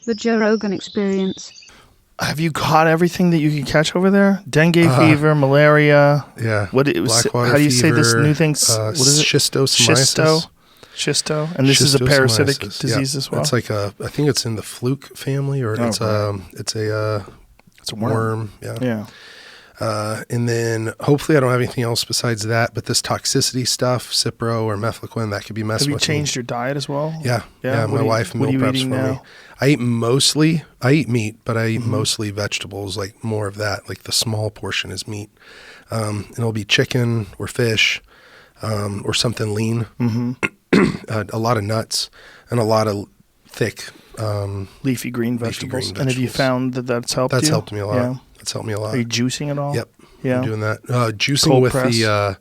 The Joe Rogan Experience. Have you caught everything that you can catch over there? Dengue fever, malaria. Yeah. What it was? Blackwater How do you say fever, this new thing? What is it? Schistosomiasis. Schisto. And this is a parasitic disease as well. It's like I think it's in the fluke family, or it's a worm. Yeah. And then hopefully I don't have anything else besides that, but this toxicity stuff, Cipro or mefloquine, that could be messing with me. Have you changed your diet as well? Yeah. My wife meal preps for me. I eat meat, but I eat mostly vegetables, like more of that, like the small portion is meat. And it'll be chicken or fish, or something lean, a lot of nuts and a lot of thick, leafy green vegetables. And have you found that that's helped you? That's helped me a lot. Yeah. That's helped me a lot. Are you juicing at all? Yep. Yeah. I'm doing that. Juicing Cold with press?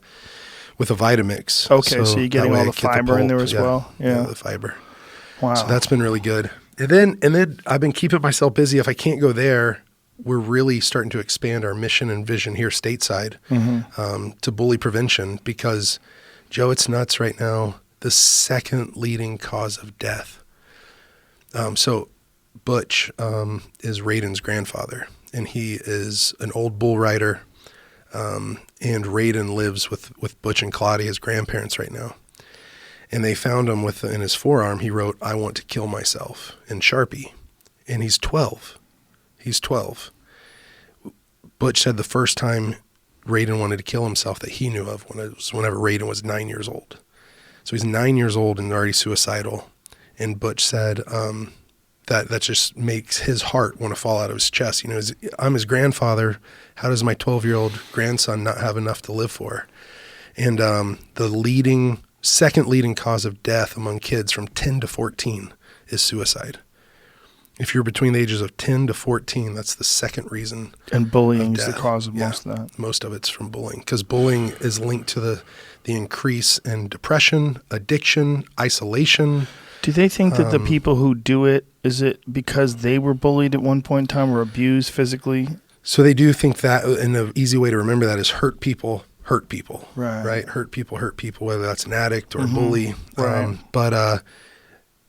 with a Vitamix. Okay, so you're getting all the fiber in there as well. Yeah, the fiber. Wow. So that's been really good. And then I've been keeping myself busy. If I can't go there, we're really starting to expand our mission and vision here stateside to bully prevention, because, Joe, it's nuts right now. The second leading cause of death. So Butch is Raiden's grandfather, and he is an old bull rider, and Raiden lives with Butch and Claudia, his grandparents, right now. And they found him in his forearm, he wrote, "I want to kill myself," in Sharpie. And he's 12. Butch said the first time Raiden wanted to kill himself that he knew of whenever Raiden was 9 years old. So he's 9 years old and already suicidal. And Butch said that just makes his heart want to fall out of his chest. You know, I'm his grandfather. How does my 12-year-old grandson not have enough to live for? And the second leading cause of death among kids from 10 to 14 is suicide. If you're between the ages of 10 to 14, that's the second reason. And bullying is the cause of most of that. Most of it's from bullying, because bullying is linked to the increase in depression, addiction, isolation. Do they think that the people who do it, is it because they were bullied at one point in time or abused physically? So they do think that, and the easy way to remember that is hurt people. Right? Hurt people, whether that's an addict or a bully. Right. But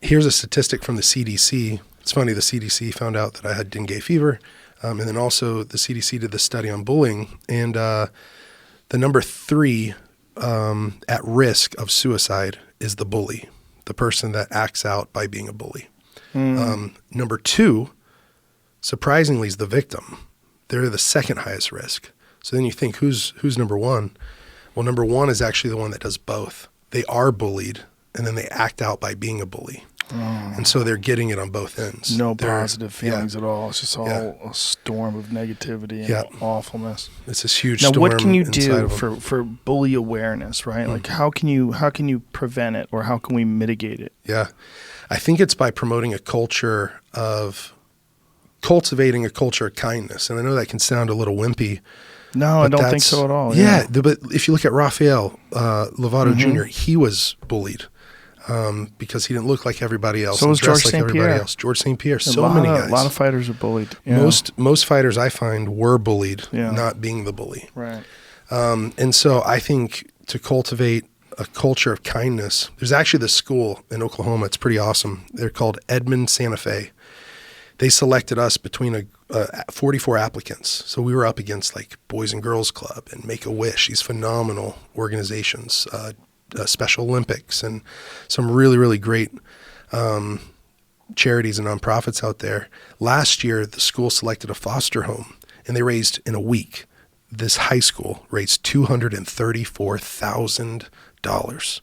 here's a statistic from the CDC. It's funny, the CDC found out that I had dengue fever, and then also the CDC did the study on bullying, and the number 3 at risk of suicide is the bully, the person that acts out by being a bully. Number 2, surprisingly, is the victim. They're the second highest risk. So then you think, who's number 1? Well, number 1 is actually the one that does both. They are bullied, and then they act out by being a bully. And so they're getting it on both ends. No positive feelings at all. It's just all a storm of negativity and awfulness. It's this huge storm. Now, what can you do for bully awareness, right? Like how can you prevent it, or how can we mitigate it? Yeah. I think it's by promoting cultivating a culture of kindness. And I know that can sound a little wimpy. No, I don't think so at all. Yeah. But if you look at Raphael Lovato Jr., he was bullied. Because he didn't look like everybody else. So was George St. Pierre. George St. Pierre. Many guys. A lot of fighters are bullied. Yeah. Most fighters I find were bullied, not being the bully. Right. And so I think to cultivate a culture of kindness, there's actually this school in Oklahoma. It's pretty awesome. They're called Edmond Santa Fe. They selected us between 44 applicants. So we were up against like Boys and Girls Club and Make-A-Wish, these phenomenal organizations, Special Olympics, and some really, really great charities and nonprofits out there. Last year, the school selected a foster home, and they raised, in a week, this high school raised $234,000.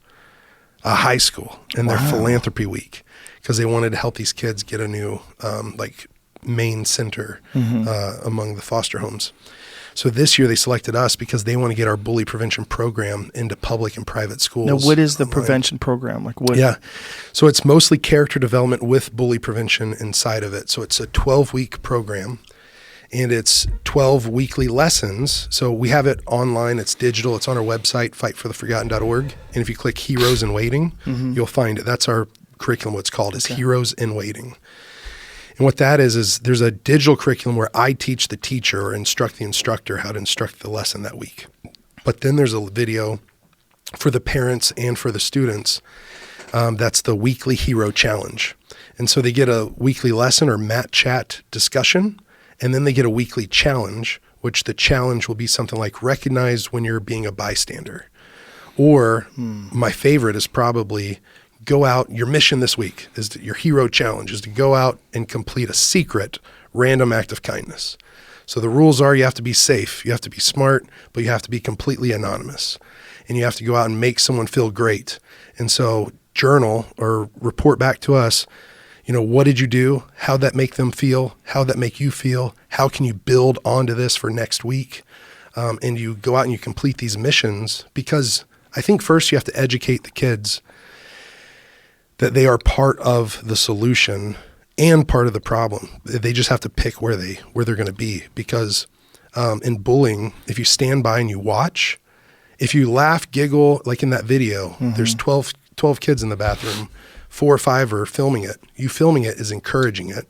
A high school in their philanthropy week, because they wanted to help these kids get a new main center among the foster homes. So this year they selected us because they want to get our bully prevention program into public and private schools. Now, what is the prevention program? Like what? Yeah. So it's mostly character development with bully prevention inside of it. So it's a 12-week program, and it's 12 weekly lessons. So we have it online. It's digital. It's on our website, fightfortheforgotten.org. And if you click Heroes in Waiting, you'll find it. That's our curriculum. What's called is Heroes in Waiting. And what that is there's a digital curriculum where I teach the teacher or instruct the instructor how to instruct the lesson that week. But then there's a video for the parents and for the students. That's the weekly hero challenge. And so they get a weekly lesson or mat chat discussion, and then they get a weekly challenge, which the challenge will be something like recognize when you're being a bystander. Or my favorite is probably go out, your mission this week is your hero challenge is to go out and complete a secret random act of kindness. So the rules are you have to be safe, you have to be smart, but you have to be completely anonymous. And you have to go out and make someone feel great. And so journal or report back to us, what did you do? How'd that make them feel? How'd that make you feel? How can you build onto this for next week? And you go out and you complete these missions, because I think first you have to educate the kids that they are part of the solution and part of the problem. They just have to pick where they're going to be, because in bullying, if you stand by and you watch, if you laugh, giggle, like in that video, there's 12 kids in the bathroom, 4 or 5 are filming it. You filming it is encouraging it.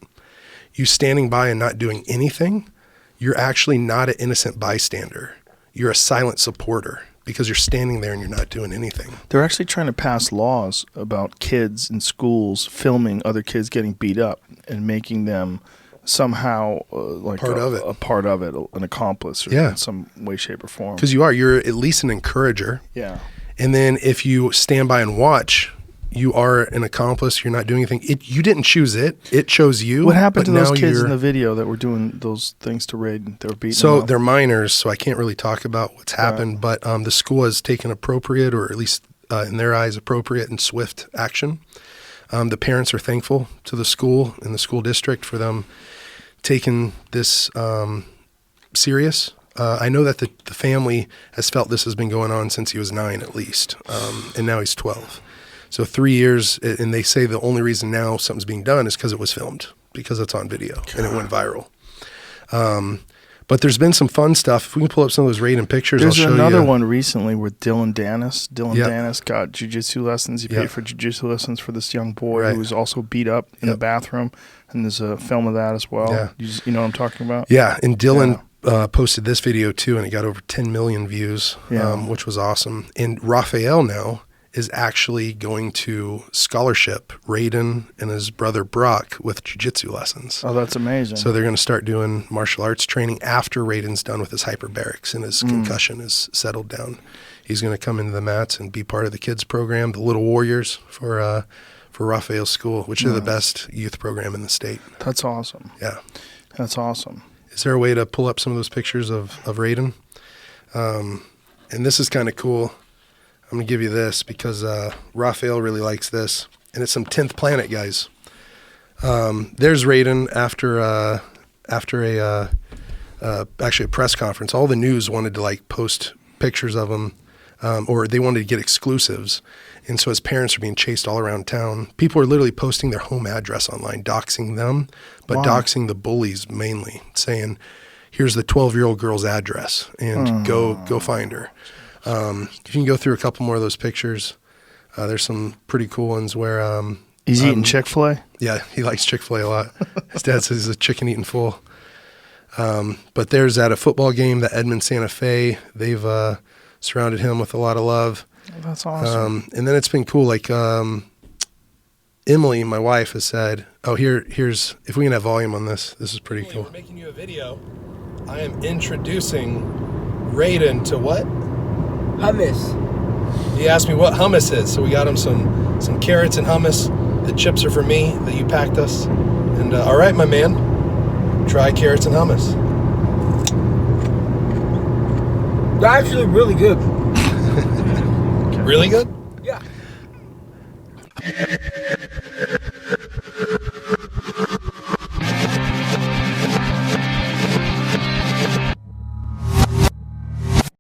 You standing by and not doing anything, you're actually not an innocent bystander. You're a silent supporter, because you're standing there and you're not doing anything. They're actually trying to pass laws about kids in schools filming other kids getting beat up and making them somehow like part of it, an accomplice, or in some way, shape, or form. Because you're at least an encourager. Yeah. And then if you stand by and watch, you are an accomplice. You're not doing anything. You didn't choose it. It chose you. What happened to those kids in the video that were doing those things to Raiden? They were beating them up? They're minors, so I can't really talk about what's happened. But the school has taken appropriate, or at least in their eyes, appropriate and swift action. The parents are thankful to the school and the school district for them taking this serious. I know that the family has felt this has been going on since he was 9 at least, and now he's 12. So 3 years, and they say the only reason now something's being done is because it was filmed, because it's on video and it went viral. But there's been some fun stuff. If we can pull up some of those Raiden pictures, I'll show you. There's another one recently with Dylan Dennis. Dennis got jiu-jitsu lessons. He paid for jiu-jitsu lessons for this young boy who was also beat up in the bathroom. And there's a film of that as well. Yeah. You know what I'm talking about? Yeah, and Dylan posted this video too, and it got over 10 million views, which was awesome. And Raphael now is actually going to scholarship Raiden and his brother Brock with jiu-jitsu lessons. Oh, that's amazing. So they're going to start doing martial arts training after Raiden's done with his hyperbarics and his concussion is settled down. He's going to come into the mats and be part of the kids program, the Little Warriors for Raphael's school, which is the best youth program in the state. That's awesome. Yeah. That's awesome. Is there a way to pull up some of those pictures of Raiden? And this is kind of cool. I'm going to give you this because Raphael really likes this. And it's some 10th Planet guys. There's Raiden after actually a press conference. All the news wanted to post pictures of him, or they wanted to get exclusives. And so his parents are being chased all around town. People are literally posting their home address online, doxing them, but doxing the bullies mainly, saying, here's the 12-year-old girl's address, and go find her. If you can go through a couple more of those pictures, there's some pretty cool ones where... he's eating Chick-fil-A? Yeah, he likes Chick-fil-A a lot. His dad says he's a chicken eating fool. But there's at a football game, the Edmond Santa Fe. They've surrounded him with a lot of love. Oh, that's awesome. And then it's been cool. Emily, my wife, has said, here's, if we can have volume on this is pretty cool. We're making you a video. I am introducing Raiden to what? Hummus. He asked me what hummus is, so we got him some carrots and hummus. The chips are for me that you packed us. And all right, my man, try carrots and hummus. They're actually really good. Really good? Yeah.